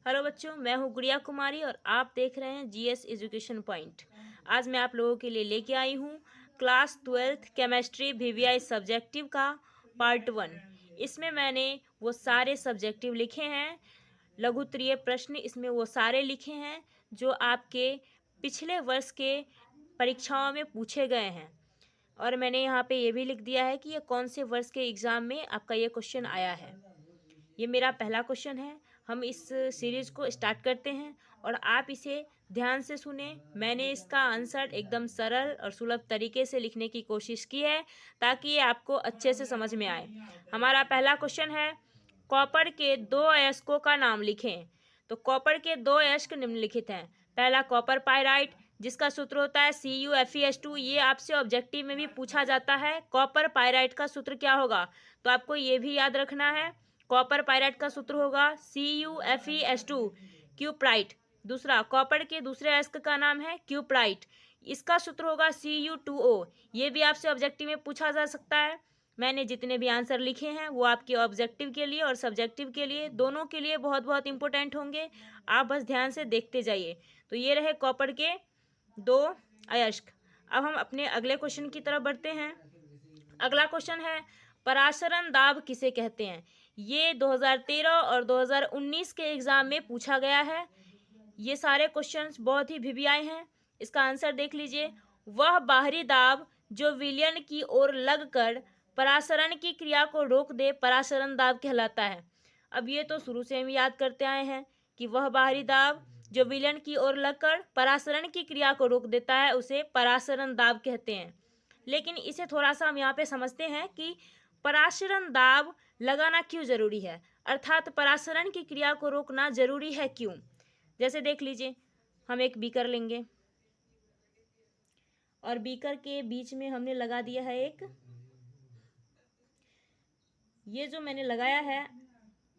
Hello बच्चों, मैं हूँ गुड़िया कुमारी और आप देख रहे हैं जीएस एजुकेशन पॉइंट। आज मैं आप लोगों के लिए लेके आई हूँ class 12th chemistry VVI subjective का पार्ट 1। इसमें मैंने वो सारे सब्जेक्टिव लिखे हैं, लघुत्तरीय प्रश्न इसमें वो सारे लिखे हैं जो आपके पिछले वर्ष के परीक्षाओं में पूछे गए हैं। और मैंने यहाँ पे ये भी लिख दिया है कि ये कौन से वर्ष के एग्ज़ाम में आपका ये क्वेश्चन आया है। ये मेरा पहला क्वेश्चन है। हम इस सीरीज़ को स्टार्ट करते हैं और आप इसे ध्यान से सुने। मैंने इसका आंसर एकदम सरल और सुलभ तरीके से लिखने की कोशिश की है ताकि ये आपको अच्छे से समझ में आए। हमारा पहला क्वेश्चन है, कॉपर के दो अयस्कों का नाम लिखें। तो कॉपर के दो अयस्क निम्नलिखित हैं। पहला कॉपर पाइराइट, जिसका सूत्र होता है CuFeS2। ये आपसे ऑब्जेक्टिव में भी पूछा जाता है, कॉपर पाइराइट का सूत्र क्या होगा। तो आपको ये भी याद रखना है, कॉपर पाइराइट का सूत्र होगा CuFeS2 क्यूप्राइट। दूसरा, कॉपर के दूसरे अयस्क का नाम है क्यूप्राइट, इसका सूत्र होगा Cu2O। ये भी आपसे ऑब्जेक्टिव में पूछा जा सकता है। मैंने जितने भी आंसर लिखे हैं वो आपके ऑब्जेक्टिव के लिए और सब्जेक्टिव के लिए, दोनों के लिए बहुत बहुत इंपॉर्टेंट होंगे। आप बस ध्यान से देखते जाइए। तो ये रहे कॉपर के दो अयस्क। अब हम अपने अगले क्वेश्चन की तरफ बढ़ते हैं। अगला क्वेश्चन है, पराशरण दाब किसे कहते हैं। ये 2013 और 2019 के एग्ज़ाम में पूछा गया है। ये सारे क्वेश्चंस बहुत ही वीवीआई हैं। इसका आंसर देख लीजिए, वह बाहरी दाब जो विलयन की ओर लगकर परासरण की क्रिया को रोक दे परासरण दाब कहलाता है। अब ये तो शुरू से हम याद करते आए हैं कि वह बाहरी दाब जो विलयन की ओर लगकर परासरण की क्रिया को रोक देता है उसे परासरण दाब कहते हैं। लेकिन इसे थोड़ा सा हम यहाँ पे समझते हैं कि परासरण दाब लगाना क्यों जरूरी है, अर्थात परासरण की क्रिया को रोकना जरूरी है क्यों। जैसे देख लीजिए, हम एक बीकर लेंगे और बीकर के बीच में हमने लगा दिया है ये जो मैंने लगाया है,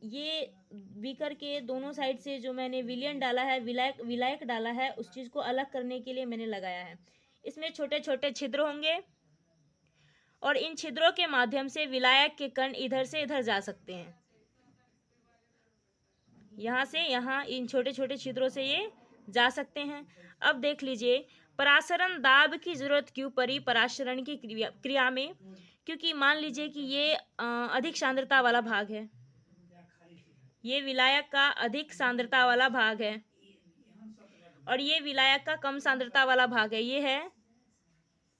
ये बीकर के दोनों साइड से जो मैंने विलयन डाला है, विलायक डाला है, उस चीज़ को अलग करने के लिए मैंने लगाया है। इसमें छोटे छोटे छिद्र होंगे और इन छिद्रों के माध्यम से विलायक के कण इधर से इधर जा सकते हैं। यहाँ से यहाँ इन छोटे छोटे छिद्रों से ये जा सकते हैं। अब देख लीजिए, परासरण दाब की जरूरत क्यों पड़ी परासरण की क्रिया में, क्योंकि मान लीजिए कि ये अधिक सांद्रता वाला भाग है, ये विलायक का अधिक सांद्रता वाला भाग है और ये विलायक का कम सांद्रता वाला भाग है। ये है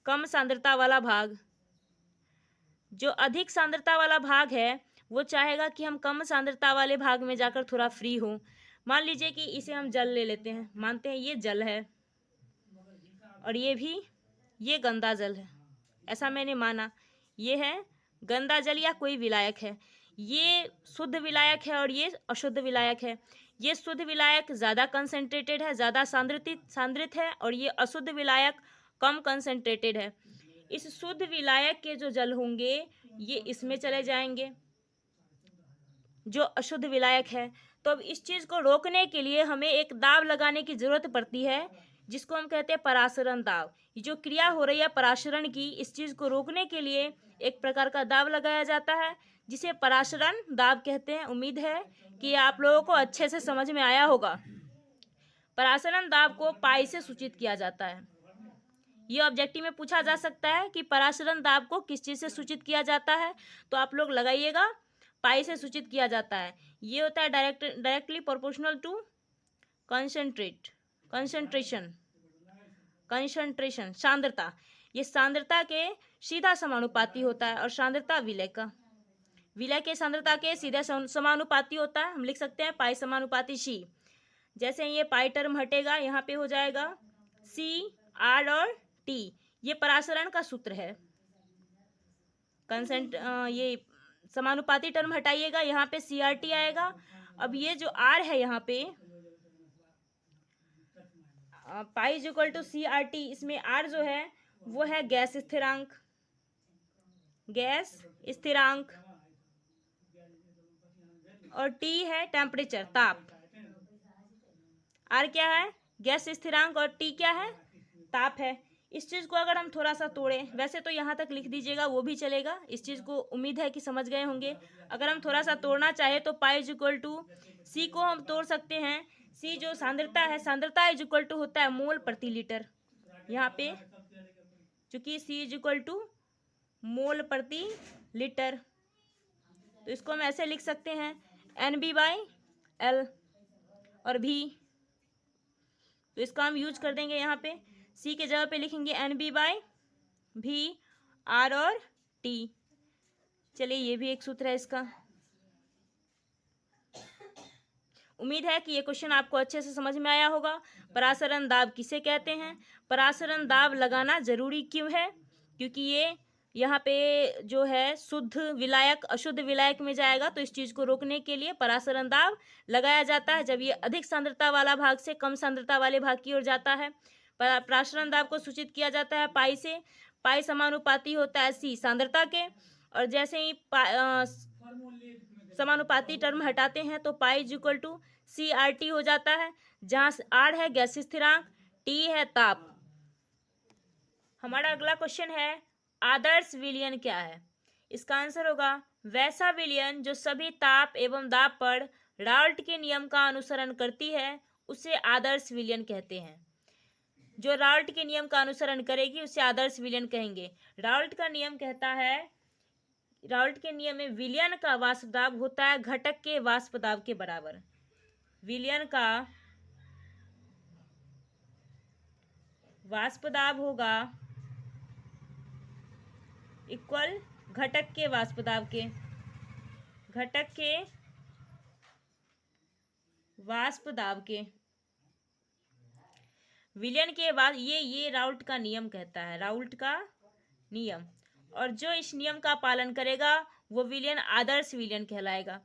कम सांद्रता वाला भाग। जो अधिक सांद्रता वाला भाग है वो चाहेगा कि हम कम सांद्रता वाले भाग में जाकर थोड़ा फ्री हो। मान लीजिए कि इसे हम जल ले लेते हैं, मानते हैं ये जल है और ये गंदा जल है, ऐसा मैंने माना। ये है गंदा जल या कोई विलायक है, ये शुद्ध विलायक है और ये अशुद्ध विलायक है। ये शुद्ध विलायक ज़्यादा कंसंट्रेटेड है, ज़्यादा सांद्रित है और ये अशुद्ध विलायक कम कंसंट्रेटेड है। इस शुद्ध विलायक के जो जल होंगे ये इसमें चले जाएंगे जो अशुद्ध विलायक है। तो अब इस चीज़ को रोकने के लिए हमें एक दाब लगाने की ज़रूरत पड़ती है जिसको हम कहते हैं परासरण दाब। ये जो क्रिया हो रही है परासरण की, इस चीज़ को रोकने के लिए एक प्रकार का दाब लगाया जाता है जिसे परासरण दाब कहते हैं। उम्मीद है कि आप लोगों को अच्छे से समझ में आया होगा। परासरण दाब को पाई से सूचित किया जाता है। ये ऑब्जेक्टिव में पूछा जा सकता है कि परासरण दाब को किस चीज़ से सूचित किया जाता है, तो आप लोग लगाइएगा, पाई से सूचित किया जाता है। ये होता है डायरेक्टली प्रोपोर्शनल टू कंसंट्रेशन सांद्रता। ये सांद्रता के सीधा समानुपाती होता है और सांद्रता विलय के सांद्रता के सीधे समानुपाती होता है। हम लिख सकते हैं पाई समानुपाती C। जैसे ये पाई टर्म हटेगा, यहाँ पे हो जाएगा C, R और T। ये परासरण का सूत्र है। ये समानुपाती टर्म हटाइएगा, यहाँ पे CRT आएगा। अब ये जो R है यहाँ पे pi is equal to CRT, इसमें R जो है वो है गैस स्थिरांक और T है टेम्परेचर, ताप। R क्या है? गैस स्थिरांक और T क्या है? ताप है। इस चीज़ को अगर हम थोड़ा सा तोड़ें, वैसे तो यहाँ तक लिख दीजिएगा वो भी चलेगा, इस चीज़ को उम्मीद है कि समझ गए होंगे। अगर हम थोड़ा सा तोड़ना चाहे तो पाई इज इक्वल टू सी को हम तोड़ सकते हैं। सी जो सांद्रता है, सांद्रता इज इक्वल टू होता है मोल प्रति लीटर। यहाँ पे चूंकि सी इज इक्वल टू मोल प्रति लीटर, तो इसको हम ऐसे लिख सकते हैं एन बी बाई एल और भी, तो इसका हम यूज कर देंगे। यहाँ पे सी के जगह पे लिखेंगे एन बी बाई भी, आर और टी। चलिए ये भी एक सूत्र है इसका। उम्मीद है कि ये क्वेश्चन आपको अच्छे से समझ में आया होगा। परासरण दाब किसे कहते हैं? परासरण दाब लगाना जरूरी क्यों है? क्योंकि ये यहाँ पे जो है शुद्ध विलायक अशुद्ध विलायक में जाएगा, तो इस चीज़ को रोकने के लिए परासरण दाब लगाया जाता है जब ये अधिक सांद्रता वाला भाग से कम सांद्रता वाले भाग की ओर जाता है। परासरण दाब को सूचित किया जाता है पाई से। पाई समानुपाती होता है सी सांद्रता के, और जैसे ही समानुपाती टर्म हटाते हैं तो pi is equal to C R T हो जाता है, जहाँ आर है गैस स्थिरांक, टी है ताप। हमारा अगला क्वेश्चन है आदर्श विलयन क्या है? इसका आंसर होगा वैसा विलयन जो सभी ताप एवं दाब पर राल्ट के नियम का अनुसरण करती है उसे आदर्श विलयन कहते हैं। जो राल्ट के नियम का अनुसरण करेगी उसे आदर्श विलयन कहेंगे। राल्ट का नियम कहता है, राल्ट के नियम में विलयन का वाष्प दाब होता है घटक के वाष्प दाब के बराबर। विलयन का वाष्प दाब होगा इक्वल घटक के वाष्प दाब के, घटक के वाष्प दाब के। विलयन के बाद ये राउल्ट का नियम कहता है, राउल्ट का नियम, और जो इस नियम का पालन करेगा वो विलयन आदर्श विलयन कहलाएगा।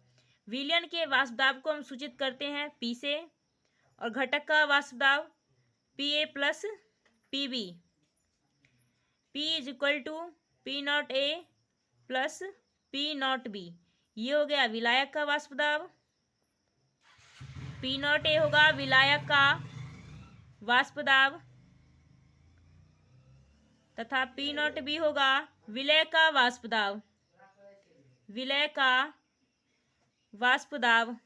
विलयन के वाष्प दाब को हम सूचित करते हैं पी से, और घटक का वाष्प दाब P A plus P B. P is equal to P nought A plus P nought B. ये हो गया विलायक का वाष्प दाब। पी नॉट ए होगा विलायक का वाष्प दाब, तथा पी नॉट बी होगा विलय का वाष्प दाब। विलय का वाष्प दाब,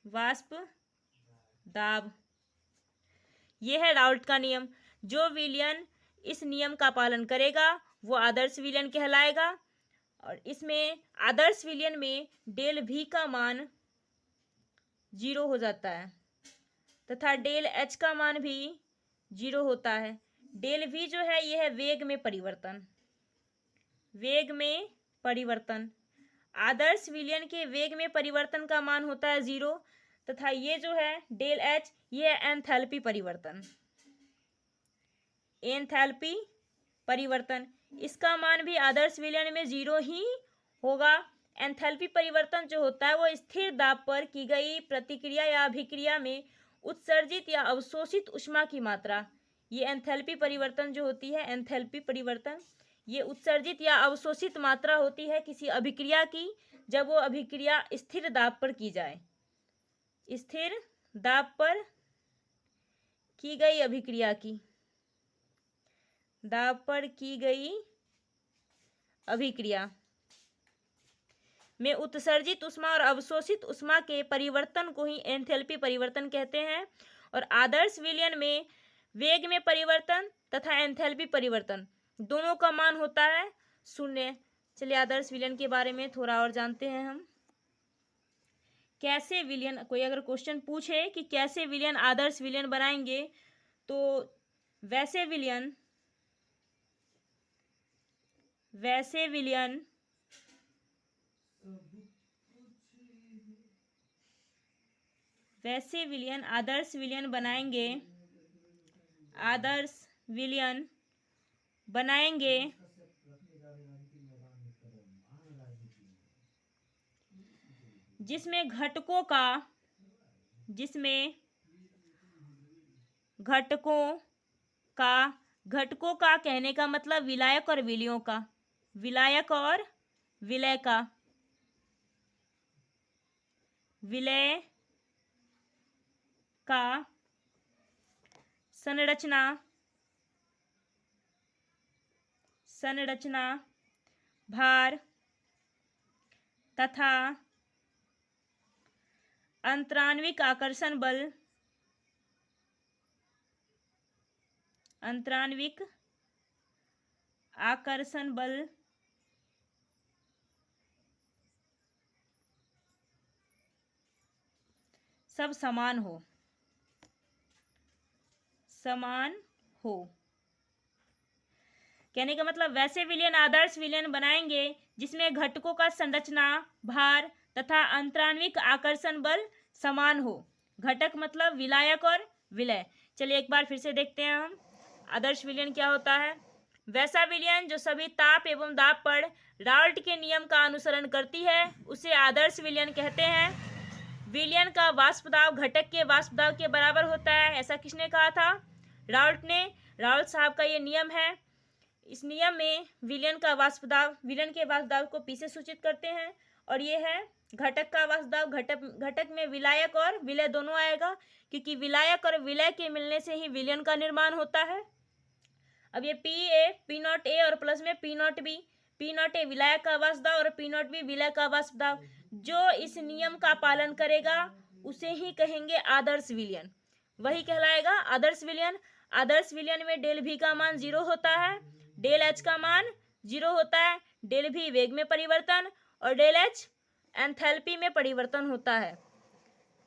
वाष्प दाब। यह है राउल्ट का नियम। जो विलयन इस नियम का पालन करेगा वो आदर्श विलयन कहलाएगा, और इसमें आदर्श विलयन में डेल भी का मान 0 हो जाता है तथा डेल एच का मान भी 0 होता है। डेल वी जो है यह है वेग में परिवर्तन, वेग में परिवर्तन। आदर्श विलयन के वेग में परिवर्तन का मान होता है 0, तथा ये जो है डेल एच ये है एंथैल्पी परिवर्तन, एंथैल्पी परिवर्तन। इसका मान भी आदर्श विलयन में 0 ही होगा। एंथैल्पी परिवर्तन जो होता है वो स्थिर दाब पर की गई प्रतिक्रिया या अभिक्रिया में उत्सर्जित या अवशोषित ऊष्मा की मात्रा, ये एंथैल्पी परिवर्तन जो होती है, एंथैल्पी परिवर्तन ये उत्सर्जित या अवशोषित मात्रा होती है किसी अभिक्रिया की, जब वो अभिक्रिया स्थिर दाब पर की जाए। स्थिर दाब पर की गई अभिक्रिया की, दाब पर की गई अभिक्रिया में उत्सर्जित ऊष्मा और अवशोषित ऊष्मा के परिवर्तन को ही एंथैल्पी परिवर्तन कहते हैं। और आदर्श विलयन में वेग में परिवर्तन तथा एंथैल्पी परिवर्तन दोनों का मान होता है 0। चलिए आदर्श विलयन के बारे में थोड़ा और जानते हैं हम। कैसे विलयन, कोई अगर क्वेश्चन पूछे कि कैसे विलयन आदर्श विलयन बनाएंगे, तो वैसे विलयन आदर्श विलयन बनाएंगे, आदर्श विलयन बनाएंगे जिसमें घटकों का कहने का मतलब विलायक और विलयों का, विलायक और विलय का, विलय का संरचना संरचना, भार तथा अंतराण्विक आकर्षण बल, अंतराण्विक आकर्षण बल सब समान हो, समान हो। कहने का मतलब वैसे विलयन आदर्श विलयन बनाएंगे जिसमें घटकों का संरचना, भार तथा अंतराण्विक आकर्षण बल समान हो। घटक मतलब विलायक और विलय। चलिए एक बार फिर से देखते हैं हम आदर्श विलयन क्या होता है। वैसा विलयन जो सभी ताप एवं दाब पर राल्ट के नियम का अनुसरण करती है उसे आदर्श विलयन कहते हैं। विलयन का वाष्प दाब घटक के वाष्प दाब के बराबर होता है, ऐसा किसने कहा था? राल्ट ने। राल्ट साहब का ये नियम है। इस नियम में विलयन का वाष्प दाब विलयन के वाष्प दाब को पी से सूचित करते हैं और ये है घटक का वाष्प दाब। घटक में विलायक और विलय दोनों आएगा क्योंकि विलायक और विलय के मिलने से ही विलयन का निर्माण होता है। अब ये पी नॉट ए और प्लस में P nought B, P nought ए विलायक का वाष्प दाब और पी नॉट बी विलय का वाष्प दाब। जो इस नियम का पालन करेगा उसे ही कहेंगे आदर्श विलयन, वही कहलाएगा आदर्श विलयन। आदर्श विलयन में डेल भी का मान 0 होता है, डेल एच का मान 0 होता है, डेल भी वेग में परिवर्तन और डेल एच एंथैल्पी में परिवर्तन होता है।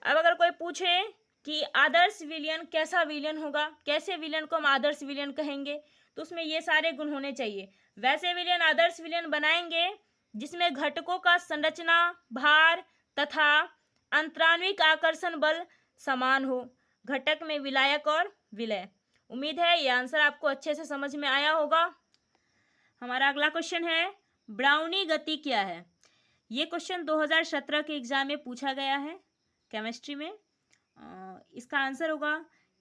अब अगर कोई पूछे कि आदर्श विलयन कैसा विलयन होगा, कैसे विलयन को हम आदर्श विलयन कहेंगे, तो उसमें ये सारे गुण होने चाहिए। वैसे विलयन आदर्श विलयन बनाएंगे जिसमें घटकों का संरचना, भार तथा अंतराण्विक आकर्षण बल समान हो। घटक में विलायक और विलय। उम्मीद है ये आंसर आपको अच्छे से समझ में आया होगा। हमारा अगला क्वेश्चन है ब्राउनी गति क्या है। ये क्वेश्चन 2017 के एग्जाम में पूछा गया है केमिस्ट्री में। इसका आंसर होगा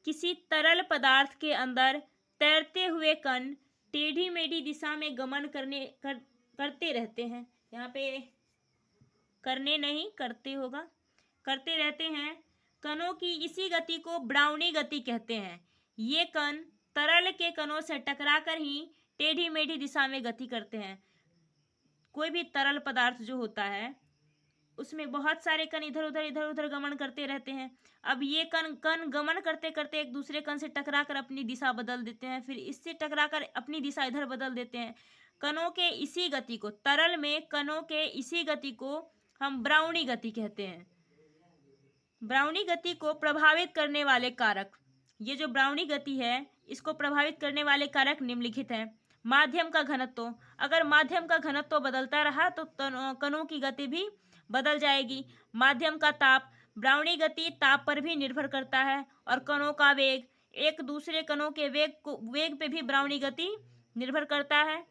किसी तरल पदार्थ के अंदर तैरते हुए कण टेढ़ी मेढ़ी दिशा में गमन करते रहते हैं। यहाँ पे करने नहीं, करते होगा, करते रहते हैं। कणों की इसी गति को ब्राउनी गति कहते हैं। ये कण तरल के कणों से टकराकर ही टेढ़ी मेढ़ी दिशा में गति करते हैं। कोई भी तरल पदार्थ जो होता है उसमें बहुत सारे कण इधर उधर गमन करते रहते हैं। अब ये कण गमन करते करते एक दूसरे कण से टकराकर अपनी दिशा बदल देते हैं, फिर इससे टकराकर अपनी दिशा इधर बदल देते हैं। कणों के इसी गति को, तरल में कणों के इसी गति को हम ब्राउनी गति कहते हैं। ब्राउनी गति को प्रभावित करने वाले कारक, ये जो ब्राउनी गति है इसको प्रभावित करने वाले कारक निम्नलिखित हैं। माध्यम का घनत्व, अगर माध्यम का घनत्व बदलता रहा तो कणों की गति भी बदल जाएगी। माध्यम का ताप, ब्राउनी गति ताप पर भी निर्भर करता है। और कणों का वेग, एक दूसरे कणों के वेग पे भी ब्राउनी गति निर्भर करता है।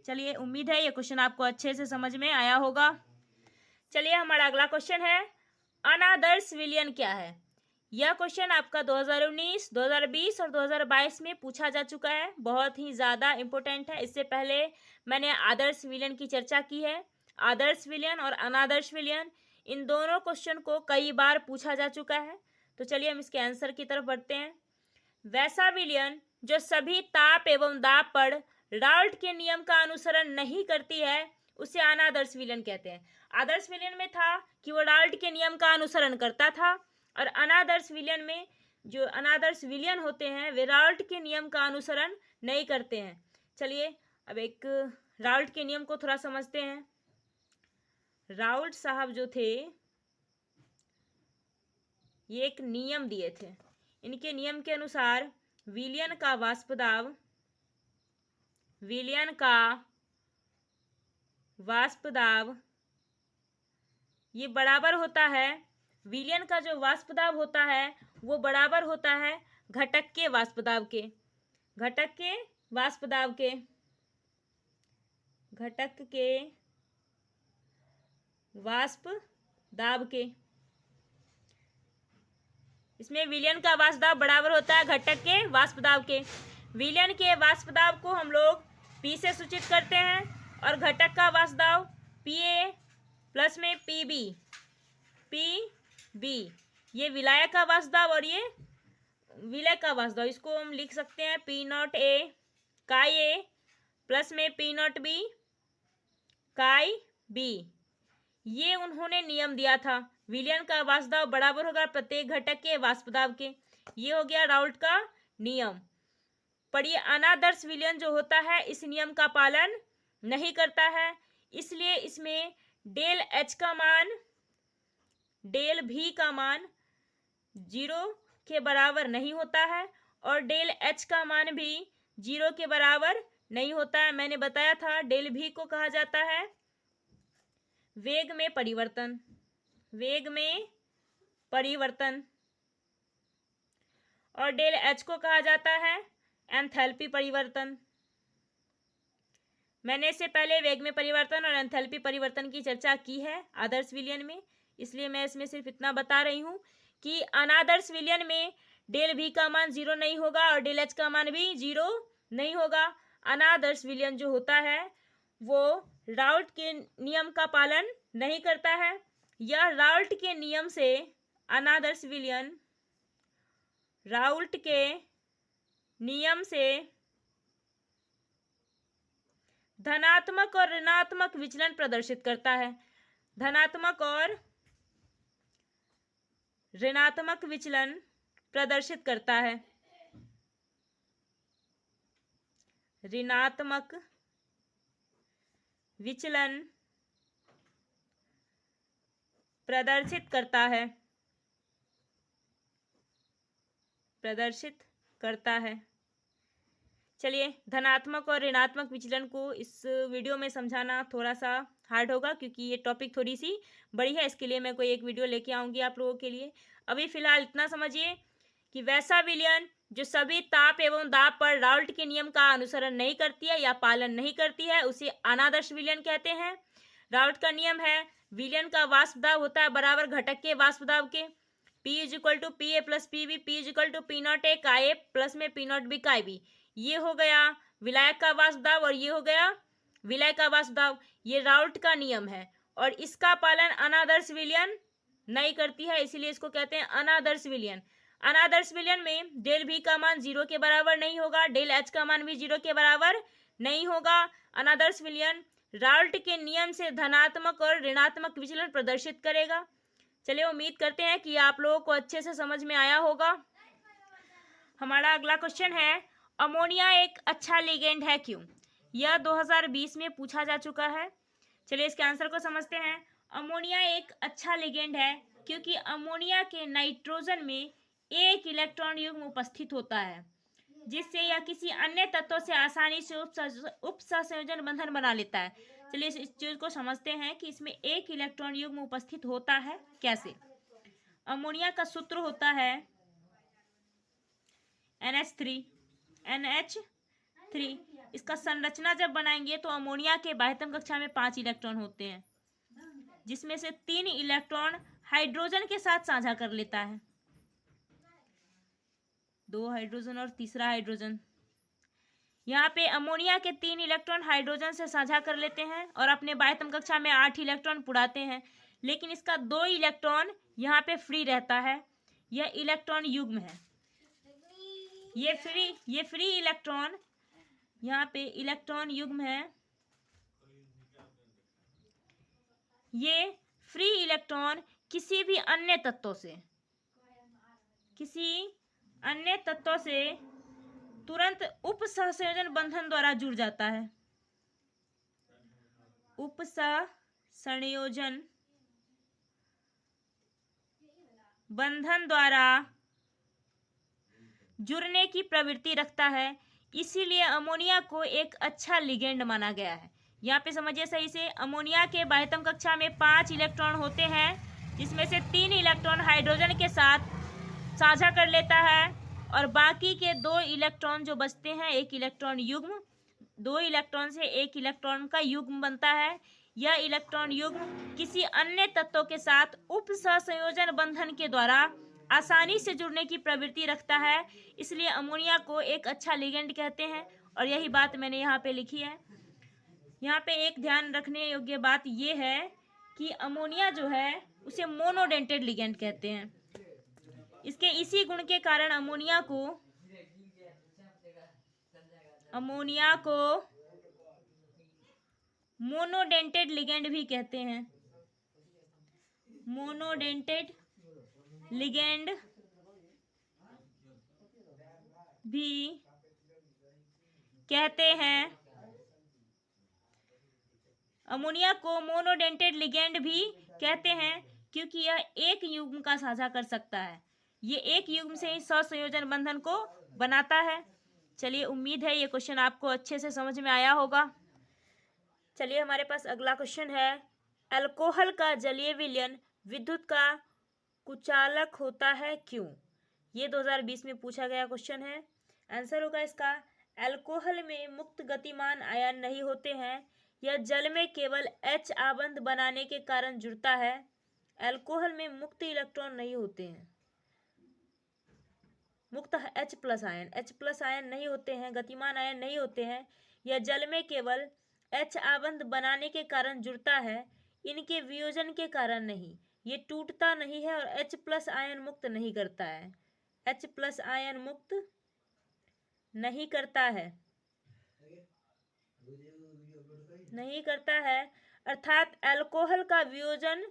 चलिए उम्मीद है ये क्वेश्चन आपको अच्छे से समझ में आया होगा। चलिए हमारा अगला क्वेश्चन है अनादर्श विलयन क्या है। यह क्वेश्चन आपका 2019, 2020 और 2022 में पूछा जा चुका है। बहुत ही ज़्यादा इम्पोर्टेंट है। इससे पहले मैंने आदर्श विलयन की चर्चा की है। आदर्श विलयन और अनादर्श विलयन, इन दोनों क्वेश्चन को कई बार पूछा जा चुका है। तो चलिए हम इसके आंसर की तरफ बढ़ते हैं। वैसा विलयन जो सभी ताप एवं दाब पर राल्ट के नियम का अनुसरण नहीं करती है उसे अनादर्श विलयन कहते हैं। आदर्श विलयन में था कि वो राल्ट के नियम का अनुसरण करता था, और अनादर्श विलयन में जो अनादर्श विलयन होते हैं वे राल्ट के नियम का अनुसरण नहीं करते हैं। चलिए अब एक राल्ट के नियम को थोड़ा समझते हैं। राल्ट साहब जो थे ये एक नियम दिए थे। इनके नियम के अनुसार विलयन का वाष्प दाब, विलयन का वाष्प दाब ये बराबर होता है, विलयन का जो वाष्प दाब होता है वो बराबर होता है घटक के वाष्प दाब के, घटक के वाष्प दाब के, घटक के वाष्प दाब के। इसमें विलयन का वाष्प दाब बराबर होता है घटक के वाष्प दाब के। विलयन के वाष्प दाब को हम लोग पी से सूचित करते हैं और घटक का वाष्प दाब पी ए प्लस में पी बी। ये विलायक का वाष्प दाब और ये विलय का वाष्प दाब, इसको हम लिख सकते हैं पी नॉट ए का ए प्लस में पी नॉट बी काई बी। ये उन्होंने नियम दिया था। विलयन का वाष्प दाब बराबर होगा प्रत्येक घटक के वाष्प दाब के। ये हो गया राउल्ट का नियम। पर ये अनादर्श विलयन जो होता है इस नियम का पालन नहीं करता है, इसलिए इसमें डेल एच का मान डेल भी का मान 0 के बराबर नहीं होता है और डेल एच का मान भी 0 के बराबर नहीं होता है। मैंने बताया था डेल भी को कहा जाता है वेग में परिवर्तन, वेग में परिवर्तन, और डेल एच को कहा जाता है एंथैल्पी परिवर्तन। मैंने इससे पहले वेग में परिवर्तन और एंथैल्पी परिवर्तन की चर्चा की है आदर्श विलयन में, इसलिए मैं इसमें सिर्फ इतना बता रही हूँ कि अनादर्श विलयन में डेल भी का मान 0 नहीं होगा और डेल एच का मान भी 0 नहीं होगा। अनादर्श विलयन जो होता है वो राउल्ट के नियम का पालन नहीं करता है। यह राउल्ट के नियम से अनादर्श विलयन राउल्ट के नियम से धनात्मक और ऋणात्मक विचलन प्रदर्शित करता है। धनात्मक और ऋणात्मक विचलन प्रदर्शित करता है। ऋणात्मक विचलन प्रदर्शित करता है, प्रदर्शित करता है। चलिए, धनात्मक और ऋणात्मक विचलन को इस वीडियो में समझाना थोड़ा सा हार्ड होगा क्योंकि ये टॉपिक थोड़ी सी बड़ी है, इसके लिए मैं कोई एक वीडियो लेके आऊँगी आप लोगों के लिए। अभी फ़िलहाल इतना समझिए कि वैसा विलयन जो सभी ताप एवं दाब पर राउल्ट के नियम का अनुसरण नहीं करती है या पालन नहीं करती है उसे अनादर्श विलयन कहते हैं। राउल्ट का नियम है विलयन का वाष्प दाब होता है बराबर घटक के वाष्प दाब के। P is equal to P A plus P B, P is equal to P nought A का ए प्लस में पी नॉट बी का बी। ये हो गया विलायक का वाष्प दाब और ये हो गया विलय का वाष्प दाब। ये राउल्ट का नियम है और इसका पालन अनादर्श विलयन नहीं करती है, इसीलिए इसको कहते हैं अनादर्श विलयन। अनादर्श विलयन में डेल भी का मान 0 के बराबर नहीं होगा, डेल एच का मान भी 0 के बराबर नहीं होगा। अनादर्श विलयन राउल्ट के नियम से धनात्मक और ऋणात्मक विचलन प्रदर्शित करेगा। चलिए, उम्मीद करते हैं कि आप लोगों को अच्छे से समझ में आया होगा। हमारा अगला क्वेश्चन है अमोनिया एक अच्छा लिगेंड है क्यों? यह 2020 में पूछा जा चुका है। चलिए इसके आंसर को समझते हैं। अमोनिया एक अच्छा लिगेंड है क्योंकि अमोनिया के नाइट्रोजन में एक इलेक्ट्रॉन युग्म उपस्थित होता है जिससे यह किसी अन्य तत्व से आसानी से उपसंयोजन बंधन बना लेता है। चलिए इस चीज को समझते हैं कि इसमें एक इलेक्ट्रॉन युग्म उपस्थित होता है कैसे। अमोनिया का सूत्र होता है NH3। इसका संरचना जब बनाएंगे तो अमोनिया के बाह्यतम कक्षा में 5 इलेक्ट्रॉन होते हैं जिसमें से 3 इलेक्ट्रॉन हाइड्रोजन के साथ साझा कर लेता है, 2 हाइड्रोजन और तीसरा हाइड्रोजन। यहाँ पे अमोनिया के 3 इलेक्ट्रॉन हाइड्रोजन से साझा कर लेते हैं और अपने बाह्यतम कक्षा में 8 इलेक्ट्रॉन पुराते हैं, लेकिन इसका 2 इलेक्ट्रॉन यहाँ पे फ्री रहता है। यह इलेक्ट्रॉन युग्म है, ये फ्री इलेक्ट्रॉन यहाँ पे इलेक्ट्रॉन युग्म है। ये फ्री इलेक्ट्रॉन किसी अन्य तत्वों से तुरंत उपसंयोजन बंधन द्वारा जुड़ जाता है। उपसंयोजन बंधन द्वारा जुड़ने की प्रवृत्ति रखता है, इसीलिए अमोनिया को एक अच्छा लिगेंड माना गया है। यहाँ पे समझिए सही से, अमोनिया के बाह्यतम कक्षा में 5 इलेक्ट्रॉन होते हैं जिसमें से 3 इलेक्ट्रॉन हाइड्रोजन के साथ साझा कर लेता है और बाकी के 2 इलेक्ट्रॉन जो बचते हैं, एक इलेक्ट्रॉन युग्म, 2 इलेक्ट्रॉन से एक इलेक्ट्रॉन का युग्म बनता है। यह इलेक्ट्रॉन युग्म किसी अन्य तत्व के साथ उपसंयोजन बंधन के द्वारा आसानी से जुड़ने की प्रवृत्ति रखता है, इसलिए अमोनिया को एक अच्छा लिगेंड कहते हैं और यही बात मैंने यहाँ पे लिखी है। यहाँ पे एक ध्यान रखने योग्य बात ये है कि अमोनिया जो है उसे मोनोडेंटेड लिगेंड कहते हैं। इसके इसी गुण के कारण अमोनिया को मोनोडेंटेड लिगेंड भी कहते हैं, मोनोडेंटेड लिगेंड भी कहते हैं। अमोनिया को मोनोडेंटेड लिगेंड भी कहते हैं क्योंकि यह एक युग्म का साझा कर सकता है। ये एक युग्म से ही सहसंयोजन बंधन को बनाता है। चलिए, उम्मीद है ये क्वेश्चन आपको अच्छे से समझ में आया होगा। चलिए, हमारे पास अगला क्वेश्चन है, अल्कोहल का जलीय विलयन विद्युत का कुचालक होता है क्यों? ये 2020 में पूछा गया क्वेश्चन है। आंसर होगा इसका, अल्कोहल में मुक्त गतिमान आयन नहीं होते हैं। यह जल में केवल H आबंध बनाने के कारण जुड़ता है। अल्कोहल में मुक्त इलेक्ट्रॉन नहीं होते हैं, मुक्त H+ आयन नहीं होते हैं, गतिमान आयन नहीं होते हैं। यह जल में केवल H आबंध बनाने के कारण जुड़ता है, इनके वियोजन के कारण नहीं। ये टूटता नहीं है और H+ आयन मुक्त नहीं करता है, H+ आयन मुक्त नहीं करता है, अर्थात अल्कोहल का वियोजन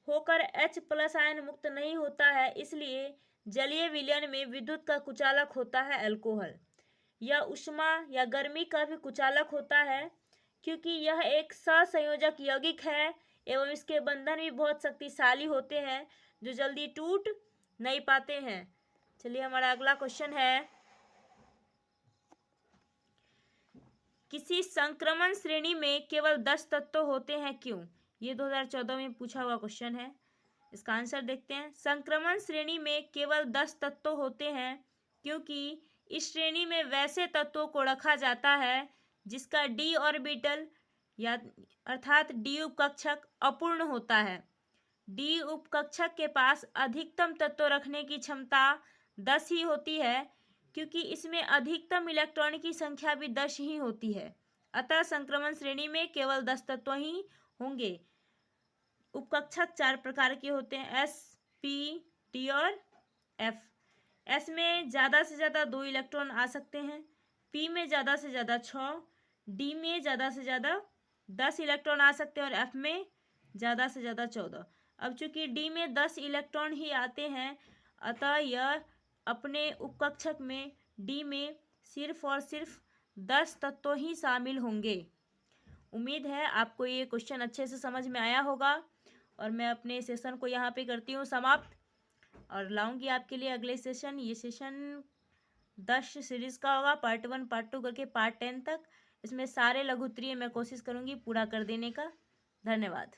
होकर H+ आयन मुक्त नहीं होता है, इसलिए जलीय विलयन में विद्युत का कुचालक होता है अल्कोहल। यह ऊष्मा या गर्मी का भी कुचालक होता है क्योंकि यह एक सहसंयोजक यौगिक है एवं इसके बंधन भी बहुत शक्तिशाली होते हैं जो जल्दी टूट नहीं पाते हैं। चलिए, हमारा अगला क्वेश्चन है, किसी संक्रमण श्रेणी में केवल 10 तत्व होते हैं क्यों? ये 2014 में पूछा हुआ क्वेश्चन है। इसका आंसर देखते हैं। संक्रमण श्रेणी में केवल 10 तत्व होते हैं क्योंकि इस श्रेणी में वैसे तत्वों को रखा जाता है जिसका d ऑर्बिटल या अर्थात d उपकक्षक अपूर्ण होता है। d उपकक्षक के पास अधिकतम तत्व रखने की क्षमता 10 ही होती है क्योंकि इसमें अधिकतम इलेक्ट्रॉन की संख्या भी 10 ही होती है। अतः संक्रमण श्रेणी में केवल 10 तत्व ही होंगे। उपकक्षक 4 प्रकार के होते हैं, S, P, T और F। S में ज़्यादा से ज़्यादा 2 इलेक्ट्रॉन आ सकते हैं, P में ज़्यादा से ज़्यादा 6, D में ज़्यादा से ज़्यादा 10 इलेक्ट्रॉन आ सकते हैं और F में ज़्यादा से ज़्यादा 14। अब चूंकि D में 10 इलेक्ट्रॉन ही आते हैं, अतः यह अपने उपकक्षक में D में सिर्फ और सिर्फ 10 तत्व ही शामिल होंगे। उम्मीद है आपको ये क्वेश्चन अच्छे से समझ में आया होगा और मैं अपने सेशन को यहाँ पे करती हूँ समाप्त और लाऊंगी आपके लिए अगले सेशन। ये सेशन 10 सीरीज़ का होगा, पार्ट 1 पार्ट 2 करके पार्ट 10 तक। इसमें सारे लघुत्तरीय मैं कोशिश करूँगी पूरा कर देने का। धन्यवाद।